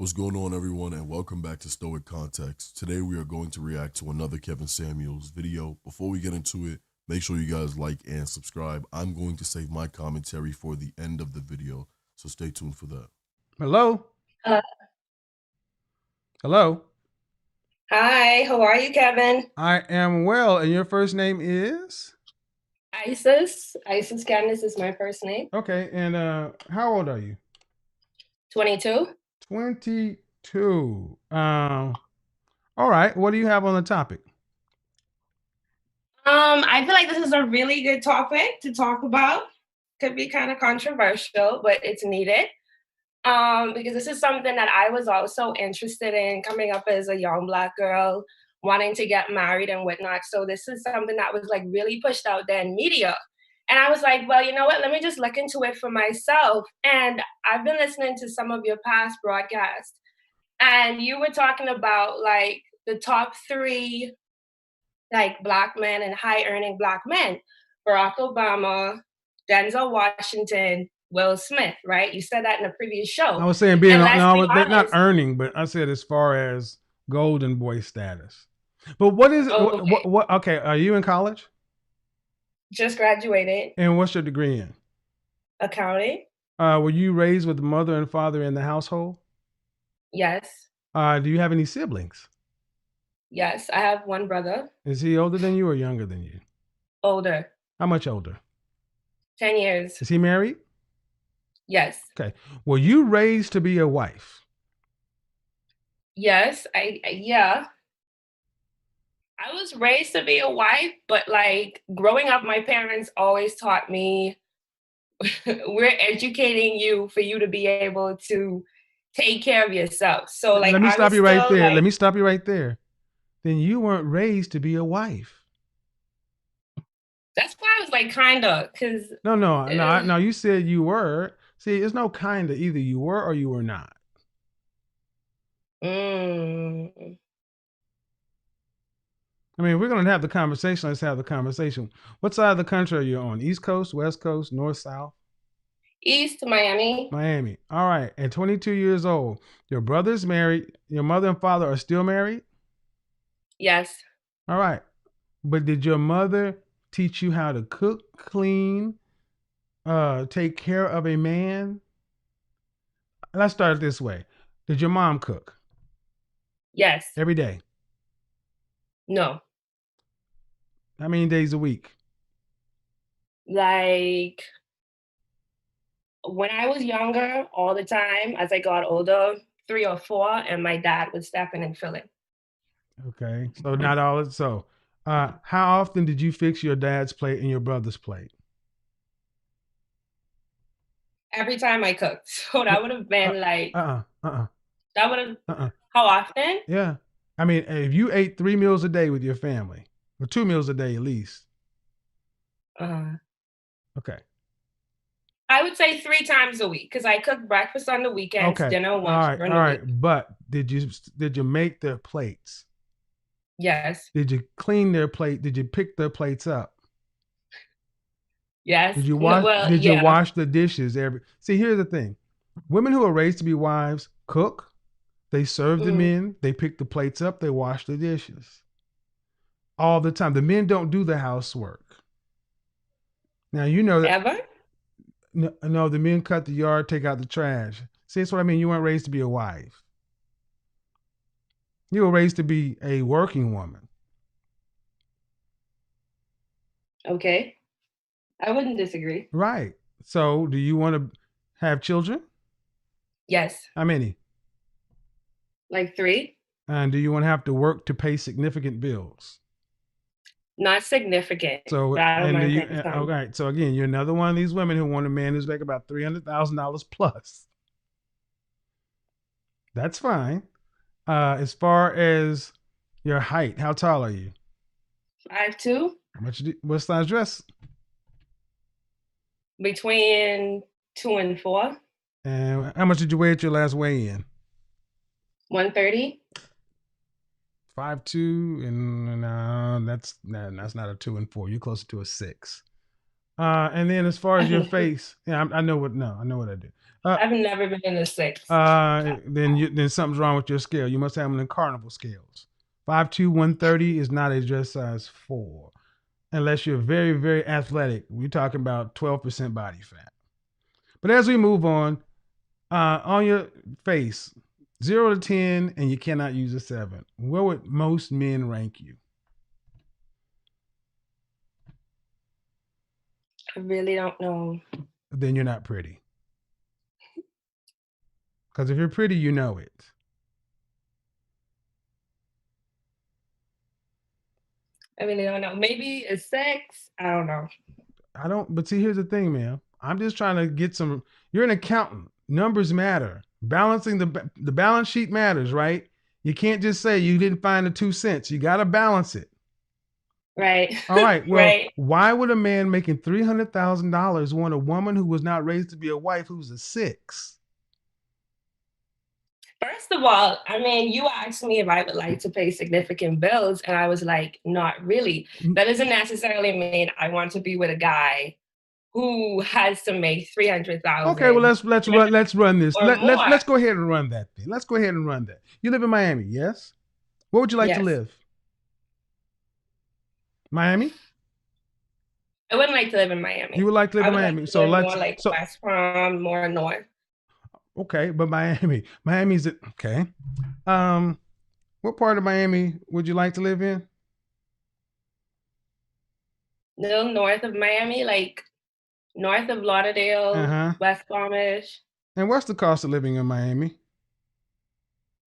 What's going on, everyone, and welcome back to Stoic Context. Today we are going to react to another Kevin Samuels video. Before we get into it, make sure you guys like and subscribe. I'm going to save my commentary for the end of the video, so stay tuned for that. Hello? Uh, Hello? Hi, how are you, Kevin? I am well, and your first name is? Isis. Isis Candace is my first name. Okay, and how old are you? 22. 22. All right, what do you have on the topic? I feel like this is a really good topic to talk about. Could be kind of controversial, but it's needed. Because this is something that I was also interested in coming up as a young Black girl, wanting to get married and whatnot. So this is something that was like really pushed out there in media. And I was like, well, you know what? Let me just look into it for myself. And I've been listening to some of your past broadcasts, and you were talking about like the top three like Black men and high earning Black men: Barack Obama, Denzel Washington, Will Smith, right? You said that in a previous I show. was saying being, And let's be no, they're not honest. earning, but I said as far as golden boy status. But what is it? Okay, Okay, are you in college? just graduated. And what's your degree in? Accounting? Were you raised with mother and father in the household? Yes. Do you have any siblings? Yes, I have one brother. Is he older than you or younger than you? Older. How much older? 10 years. Is he married? Yes. Okay. Were you raised to be a wife? Yes, yeah. I was raised to be a wife, but like growing up, my parents always taught me we're educating you for you to be able to take care of yourself. So like Let me I stop was you right still there. Let like, me stop you right there. Then you weren't raised to be a wife. that's why I was like kinda, because No. You said you were. See, it's no kind of either you were or you were not. mm, I mean, we're going to have the conversation. Let's have the conversation. What side of the country are you on? East Coast, West Coast, North, South? East Miami. Miami. All right. At 22 years old, your brother's married. Your mother and father are still married? Yes. All right. But did your mother teach you how to cook, clean, take care of a man? Let's start this way. Did your mom cook Yes. every day? No. How many days a week? Like when I was younger, all the time. As I got older, 3 or 4, and my dad would step in and fill in. Okay. So not all. So how often did you fix your dad's plate and your brother's plate? Every time I cooked. So that would have Uh, been like, uh-uh. Uh-uh. that would have, Uh-uh. how often? Yeah. I mean, if you ate 3 meals a day with your family, or 2 meals a day at least. Uh, Okay. I would say 3 times a week because I cook breakfast on the weekends, Okay. dinner All once right. during All the right. week. But did you make their plates? Yes. Did you clean their plate? Did you pick their plates up? Yes. Did you No, wash well, did you yeah. wash the dishes every See, here's the thing. Women who are raised to be wives cook, they serve the Mm. men, they pick the plates up, they wash the dishes. All the time. The men don't do the housework. Now you know that Ever? no, the men cut the yard, take out the trash. See, that's what I mean. You weren't raised to be a wife. You were raised to be a working woman. Okay. I wouldn't disagree. Right. So do you want to have children? Yes. How many? Like 3? And do you want to have to work to pay significant bills? Not significant, So, but I don't and do mind you, paying some. okay. So again, you're another one of these women who want a man who's making about $300,000 plus. That's fine. As far as your height, how tall are you? 5'2", What size dress? between 2 and 4, And how much did you weigh at your last weigh in? 130. 5'2", and that's not a 2 and 4. You're closer to a 6. And then as far as your face, yeah, I know what. No, I know what I do. Uh, I've never been in a 6. then something's wrong with your scale. You must have them in carnival scales. 5'2", 130 is not a dress size 4. Unless you're very, very athletic. We're talking about 12% body fat. But as we move on your face, 0 to 10, and you cannot use a 7. Where would most men rank you? I really don't know. Then you're not pretty. Because if you're pretty, you know it. I really don't know. Maybe a 6. I don't know. But see, here's the thing, man. I'm just trying to get some. You're an accountant. Numbers matter. Balancing the balance sheet matters, right? You can't just say you didn't find the 2 cents. You got to balance it. Right. All right. Well, right. Why would a man making $300,000 want a woman who was not raised to be a wife who's a 6? First of all, I mean, you asked me if I would like to pay significant bills, and I was like, not really. That doesn't necessarily mean I want to be with a guy who has to make 300,000. Okay, well let's run this. Or more. Let's go ahead and run that thing. Let's go ahead and run that. You live in Miami, yes? Where would you like to live? Miami? I wouldn't like to live in Miami. You would like to live in Miami. So more like West Palm, more north. Okay, but Miami's okay. What part of Miami would you like to live in? Little north of Miami, like north of Lauderdale, West Palmish. And what's the cost of living in Miami?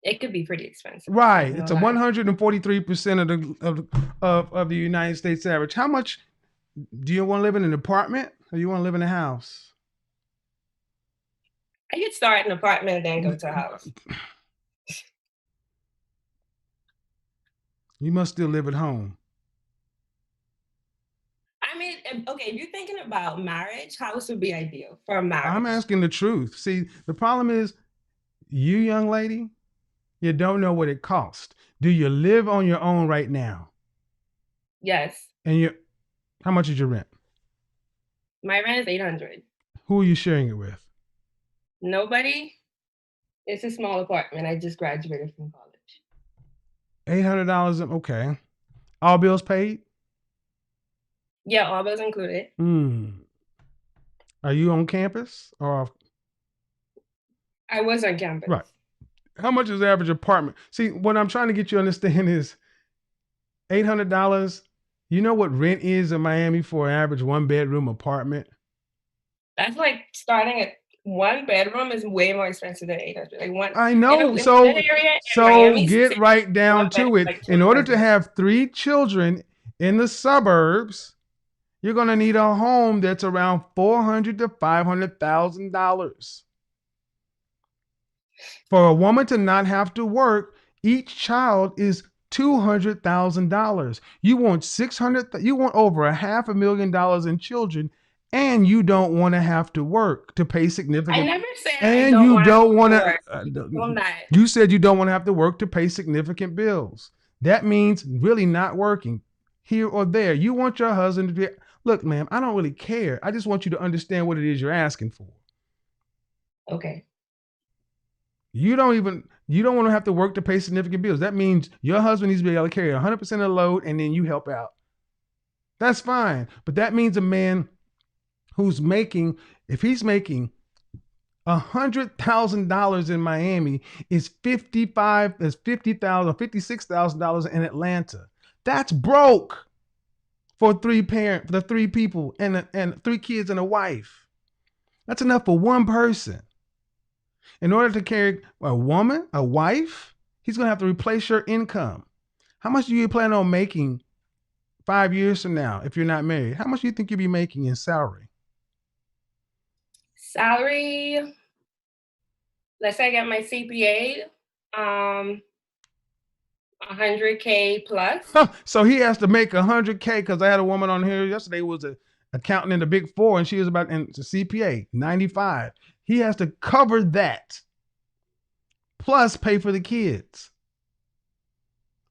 It could be pretty expensive. Right, it's a 143% of the United States average. How much do you want to live in an apartment, or you want to live in a house? I could start an apartment and then go to a house. You must still live at home. I mean, okay, if you're thinking about marriage, house would be ideal for a marriage. I'm asking the truth. See, the problem is, you young lady, you don't know what it costs. Do you live on your own right now? Yes. And how much is your rent? My rent is $800. Who are you sharing it with? Nobody. It's a small apartment. I just graduated from college. $800. Okay. All bills paid? Yeah, all bills included. Are you on campus or? I was on campus. Right. How much is the average apartment? See, what I'm trying to get you to understand is $800. You know what rent is in Miami for an average 1-bedroom apartment? That's like starting at 1 bedroom is way more expensive than $800. Like I know. So get right down to it. Like, in order to have 3 children in the suburbs, you're going to need a home that's around $400,000 to $500,000. For a woman to not have to work, each child is $200,000. You want you want over $500,000 in children, and you don't want to have to work to pay significant. I never said and you don't want to. You said you don't want to have to work to pay significant bills. That means really not working here or there. You want your husband to be. Look, ma'am, I don't really care. I just want you to understand what it is you're asking for. Okay. You don't want to have to work to pay significant bills. That means your husband needs to be able to carry 100% of the load, and then you help out. That's fine. But that means a man who's making, if he's making $100,000 in Miami, is $56,000 in Atlanta. That's broke for the 3 people and 3 kids and a wife. That's enough for one person. In order to carry a wife, he's going to have to replace your income. How much do you plan on making 5 years from now if you're not married? How much do you think you'll be making in salary? Salary, let's say I get my CPA, $100K plus. So he has to make $100K, because I had a woman on here yesterday who was an accountant in the Big Four, and she was about in CPA 95. He has to cover that, plus pay for the kids.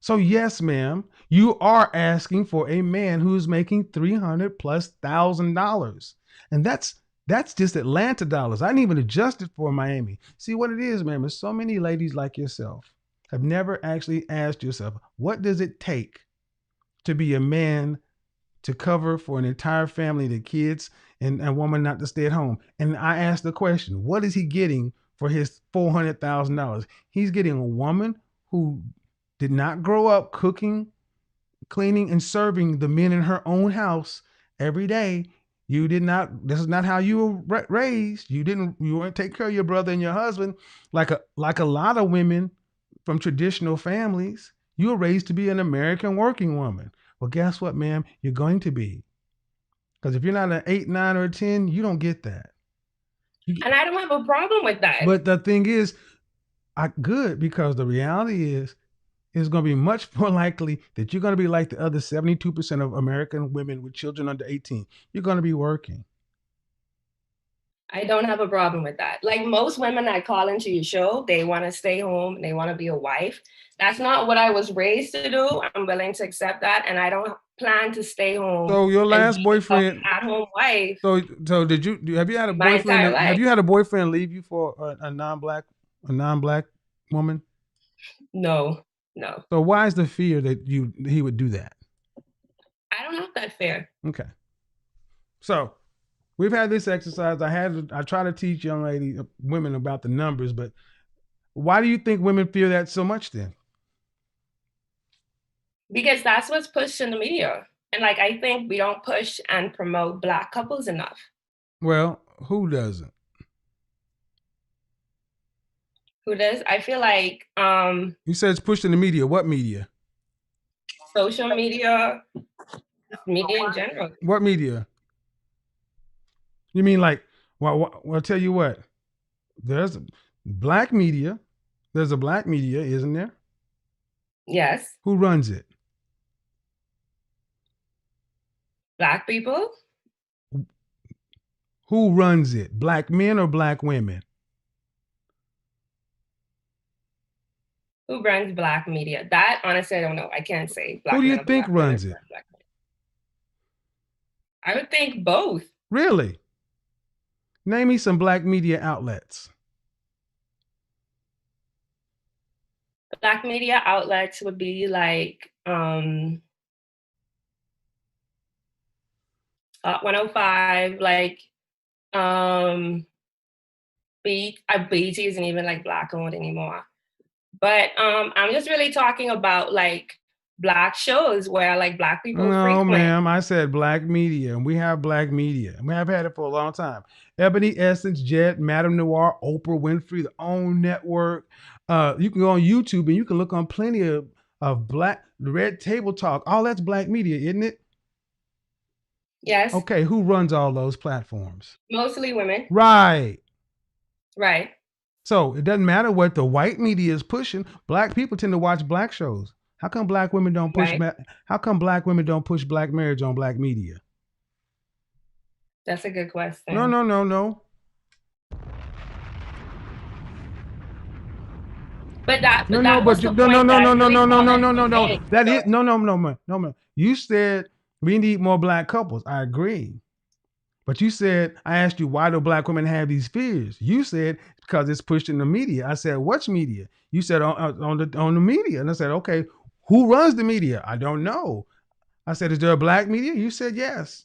So yes, ma'am, you are asking for a man who's making $300,000+. And that's That's just Atlanta dollars. I didn't even adjust it for Miami. See what it is, man. There's so many ladies like yourself have never actually asked yourself, what does it take to be a man to cover for an entire family, the kids, and a woman not to stay at home? And I asked the question, what is he getting for his $400,000? He's getting a woman who did not grow up cooking, cleaning, and serving the men in her own house every day. You did not. This is not how you were raised. You didn't. You weren't take care of your brother and your husband like a lot of women from traditional families. You were raised to be an American working woman. Well, guess what, ma'am? You're going to be, because if you're not an 8, 9, or 10, you don't get that. And I don't have a problem with that. But the thing is, good, because the reality is, it's going to be much more likely that you're going to be like the other 72% of American women with children under 18. You're going to be working. I don't have a problem with that. Like most women that call into your show, they want to stay home and they want to be a wife. That's not what I was raised to do. I'm willing to accept that, and I don't plan to stay home. So your last boyfriend, at-home wife. So did you have you had a boyfriend? Have you had a boyfriend leave you for a non-black woman? No. So why is the fear that he would do that? I don't have that fear. Okay. So we've had this exercise. I try to teach women about the numbers, but why do you think women fear that so much then? Because that's what's pushed in the media. And like, I think we don't push and promote Black couples enough. Well, who doesn't? Who does? I feel like you said it's pushed in the media. What media? Social media, media in general. What media? You mean like, well, I'll tell you what. There's black media. There's a black media, isn't there? Yes. Who runs it? Black people. Who runs it? Black men or black women? Who runs black media? That, honestly, I don't know. I can't say. Black Who do you think runs it? I would think both. Really? Name me some black media outlets. Black media outlets would be like 105, like BT isn't even like black owned anymore. But I'm just really talking about like black shows where like black people frequent. No, ma'am, I said black media, and we have black media. We have had it for a long time. Ebony Essence, Jet, Madame Noir, Oprah Winfrey, the OWN Network. You can go on YouTube and you can look on plenty of black, Red Table Talk. All that's black media, isn't it? Yes. Okay, who runs all those platforms? Mostly women. Right. So it doesn't matter what the white media is pushing. Black people tend to watch black shows. How come black women don't push How come black women don't push black marriage on black media? That's a good question. No. But that no. That is no. You said we need more black couples. I agree. But you said, I asked you, why do black women have these fears? You said, because it's pushed in the media. I said, what's media? You said on the media. And I said, okay, who runs the media? I don't know. I said, is there a black media? You said yes.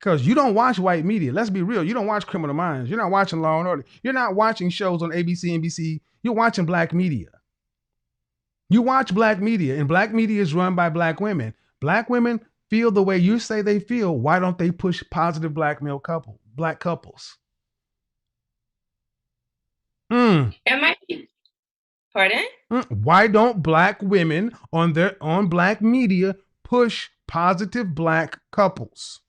Because you don't watch white media. Let's be real. You don't watch Criminal Minds. You're not watching Law and Order. You're not watching shows on ABC, NBC. You're watching black media. You watch black media, and black media is run by black women. Black women feel the way you say they feel. Why don't they push positive black couples? It might be. Pardon? Why don't black women on black media push positive black couples?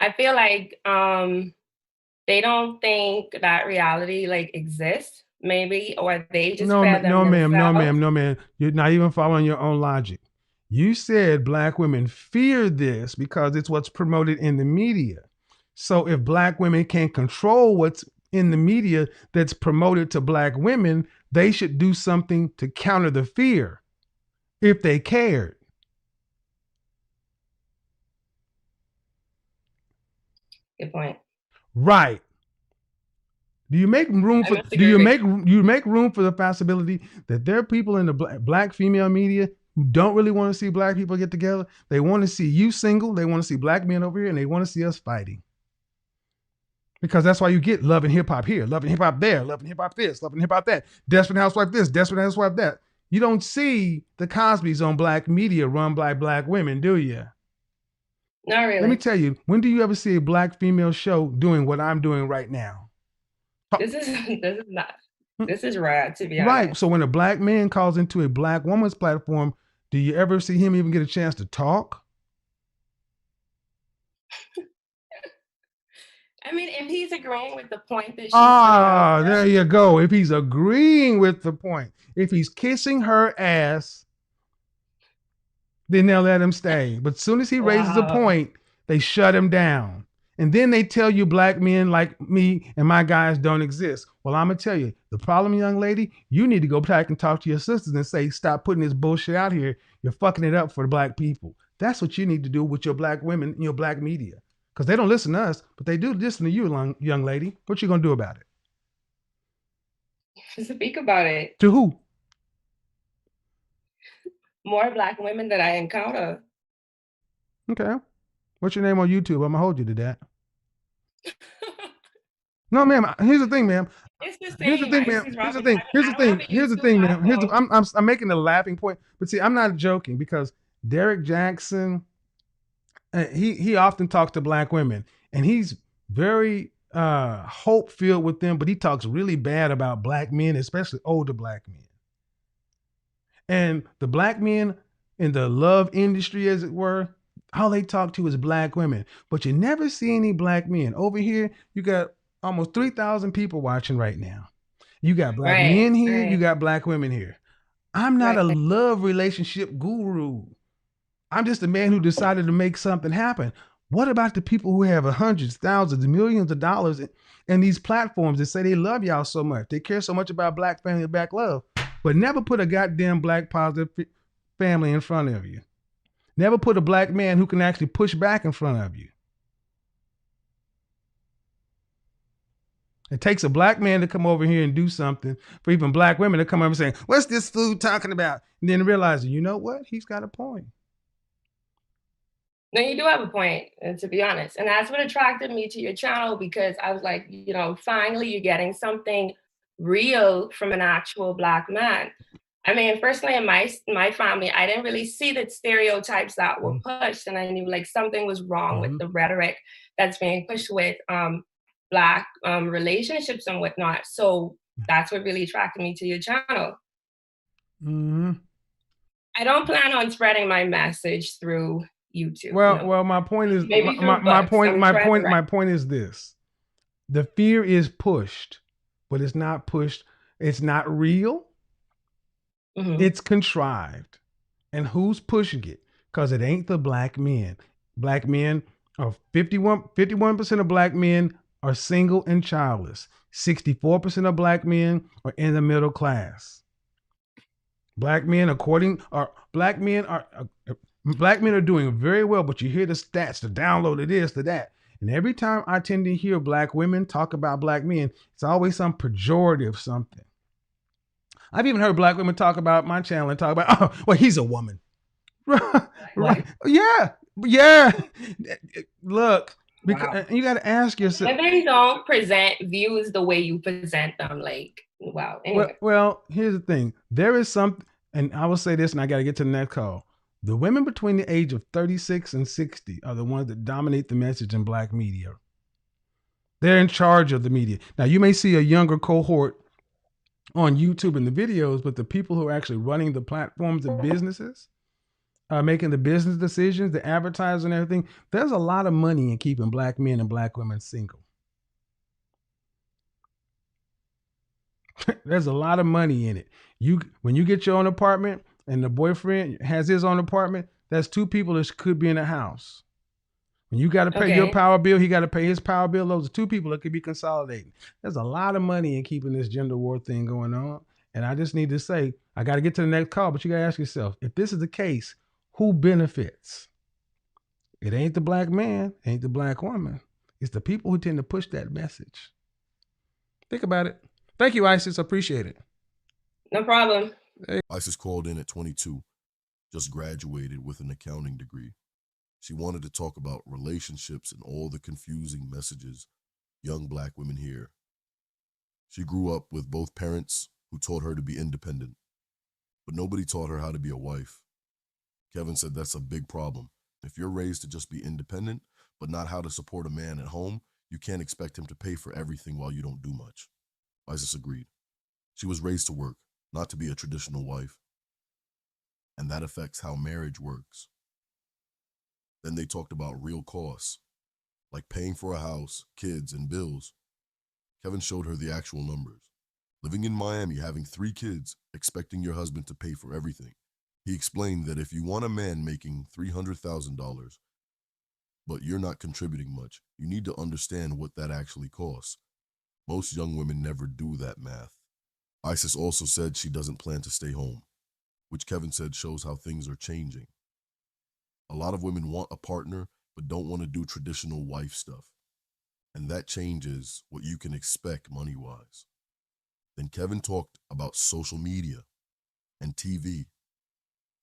I feel like they don't think that reality like exists, maybe, or they just no, ma'am. You're not even following your own logic. You said black women fear this because it's what's promoted in the media. So if black women can't control what's in the media that's promoted to black women, they should do something to counter the fear if they cared. Good point. Right. Do you make room I for must agree with you. you make room for the possibility that there are people in the black female media who don't really want to see black people get together? They want to see you single, they want to see black men over here, and they want to see us fighting. Because that's why you get Love and Hip Hop here, Love and Hip Hop there, Love and Hip Hop this, Love and Hip Hop that, Desperate Housewife this, Desperate Housewife that. You don't see the Cosbys on black media run by black women, do you? Not really. Let me tell you, when do you ever see a black female show doing what I'm doing right now? This is not. This is rad, to be Right. honest. So when a black man calls into a black woman's platform, do you ever see him even get a chance to talk? I mean, if he's agreeing with the point that she's there you go. If he's agreeing with the point, if he's kissing her ass, then they'll let him stay. But as soon as he raises a point, they shut him down. And then they tell you black men like me and my guys don't exist. Well, I'm going to tell you, the problem, young lady, you need to go back and talk to your sisters and say, stop putting this bullshit out here. You're fucking it up for the black people. That's what you need to do with your black women and your black media. Because they don't listen to us, but they do listen to you, young lady. What you going to do about it? Speak about it. To who? More black women that I encounter. Okay. What's your name on YouTube? I'm going to hold you to that. No, ma'am. Here's the thing, ma'am. It's the same. Here's the thing, ma'am. Here's the thing. Here's the thing. Here's the thing, ma'am. I'm making a laughing point, but see, I'm not joking because Derek Jackson, he often talks to black women, and he's very hope filled with them, but he talks really bad about black men, especially older black men. And the black men in the love industry, as it were, all they talk to is black women, but you never see any black men. Over here, you got almost 3,000 people watching right now. You got black men here, you got black women here. I'm not a love relationship guru. I'm just a man who decided to make something happen. What about the people who have hundreds, thousands, millions of dollars in these platforms that say they love y'all so much? They care so much about black family and black love, but never put a goddamn black positive family in front of you. Never put a black man who can actually push back in front of you. It takes a black man to come over here and do something for even black women to come over and say, what's this food talking about? And then realize, you know what? He's got a point. No, you do have a point, to be honest. And that's what attracted me to your channel, because I was like, finally you're getting something real from an actual black man. I mean, personally, in my family, I didn't really see the stereotypes that were pushed, and I knew like something was wrong with the rhetoric that's being pushed with black relationships and whatnot. So that's what really attracted me to your channel. Mm-hmm. I don't plan on spreading my message through YouTube. Well, my point is my point is this: the fear is pushed, but it's not pushed. It's not real. Mm-hmm. It's contrived. And who's pushing it? Because it ain't the black men. Black men are 51% of black men are single and childless. 64% of black men are in the middle class. Black men are doing very well, but you hear the stats, the download of this, to that. And every time I tend to hear black women talk about black men, it's always some pejorative something. I've even heard black women talk about my channel and talk about, oh, well, he's a woman. Right. Yeah. Look, because you got to ask yourself. Women don't present views the way you present them. Like, wow. Anyway. Well, here's the thing. There is something, and I will say this, and I got to get to the next call. The women between the age of 36 and 60 are the ones that dominate the message in black media. They're in charge of the media. Now, you may see a younger cohort on YouTube and the videos, but the people who are actually running the platforms and businesses, making the business decisions, the advertising and everything, there's a lot of money in keeping black men and black women single. There's a lot of money in it. When you get your own apartment and the boyfriend has his own apartment, that's two people that could be in a house. When you got to pay your power bill, he got to pay his power bill. Those are two people that could be consolidating. There's a lot of money in keeping this gender war thing going on. And I just need to say, I got to get to the next call, but you got to ask yourself, if this is the case, who benefits? It ain't the black man, ain't the black woman. It's the people who tend to push that message. Think about it. Thank you, Isis. Appreciate it. No problem. Isis called in at 22, just graduated with an accounting degree. She wanted to talk about relationships and all the confusing messages young Black women hear. She grew up with both parents who taught her to be independent, but nobody taught her how to be a wife. Kevin said that's a big problem. If you're raised to just be independent, but not how to support a man at home, you can't expect him to pay for everything while you don't do much. Isis agreed. She was raised to work, not to be a traditional wife. And that affects how marriage works. Then they talked about real costs, like paying for a house, kids, and bills. Kevin showed her the actual numbers. Living in Miami, having 3 kids, expecting your husband to pay for everything. He explained that if you want a man making $300,000, but you're not contributing much, you need to understand what that actually costs. Most young women never do that math. Isis also said she doesn't plan to stay home, which Kevin said shows how things are changing. A lot of women want a partner, but don't want to do traditional wife stuff. And that changes what you can expect money-wise. Then Kevin talked about social media and TV.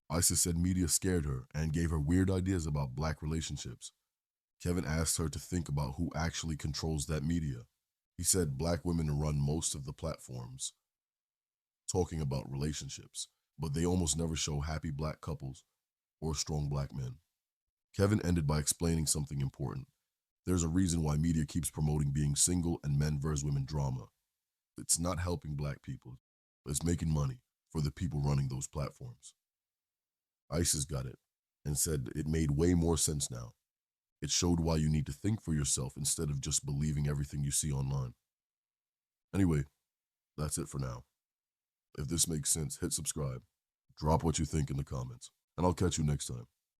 Isis said media scared her and gave her weird ideas about Black relationships. Kevin asked her to think about who actually controls that media. He said Black women run most of the platforms talking about relationships, but they almost never show happy Black couples or strong Black men. Kevin ended by explaining something important. There's a reason why media keeps promoting being single and men versus women drama. It's not helping Black people. It's making money for the people running those platforms. Isis got it and said it made way more sense now. It showed why you need to think for yourself instead of just believing everything you see online. Anyway, that's it for now. If this makes sense, hit subscribe. Drop what you think in the comments, and I'll catch you next time.